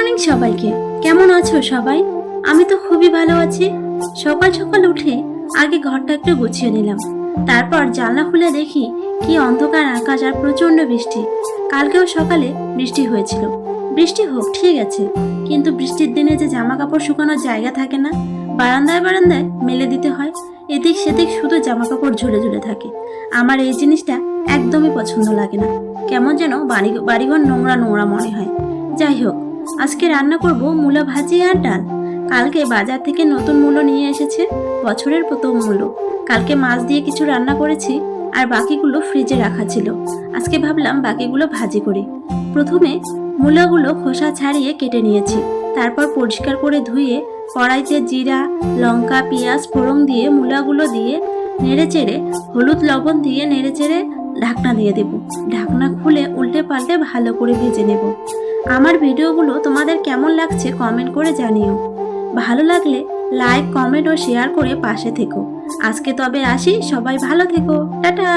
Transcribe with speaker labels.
Speaker 1: Morning সবাইকে। কেমন আছো সবাই? আমি তো খুবই ভালো আছি। সকাল সকাল উঠে আগে ঘরটা একটু গুছিয়ে নিলাম, তারপর জানলা খুলে দেখি কি অন্ধকার আকাশ আর প্রচন্ড বৃষ্টি। কালকেও সকালে বৃষ্টি হয়েছিল। বৃষ্টি হোক ঠিক আছে, কিন্তু বৃষ্টির দিনে যে জামা কাপড় শুকানোর জায়গা থাকে না, বারান্দায় বারান্দায় মেলে দিতে হয়। এদিক সেদিক শুধু জামা কাপড় ঝুলে ঝুলে থাকে। আমার এই জিনিসটা একদমই পছন্দ লাগে না। কেমন যেন বাড়িঘর নোংরা নোংরা মনে হয়। যাই হোক, আজকে রান্না করব মূলা ভাজি আর ডাল। কালকে বাজার থেকে নতুন মূলো নিয়ে এসেছে, বছরের প্রথম মূলো। কালকে মাছ দিয়ে কিছু রান্না করেছি, আর বাকিগুলো ফ্রিজে রাখা ছিল। আজকে ভাবলাম বাকিগুলো ভাজি করি। প্রথমে মূলাগুলো খোসা ছাড়িয়ে কেটে নিয়েছি, তারপর পরিষ্কার করে ধুয়ে কড়াইতে জিরা, লঙ্কা, পেঁয়াজ ফোড়ন দিয়ে মূলাগুলো দিয়ে নেড়েচেড়ে হলুদ লবণ দিয়ে নেড়েচেড়ে ঢাকনা দিয়ে দেব। ঢাকনা খুলে উল্টে পাল্টে ভালো করে ভেজে নেব। আমার ভিডিওগুলো তোমাদের কেমন লাগছে কমেন্ট করে জানিও। ভালো লাগলে লাইক, কমেন্ট ও শেয়ার করে পাশে থেকো। আজকে তবে আসি, সবাই ভালো থেকো, টাটা।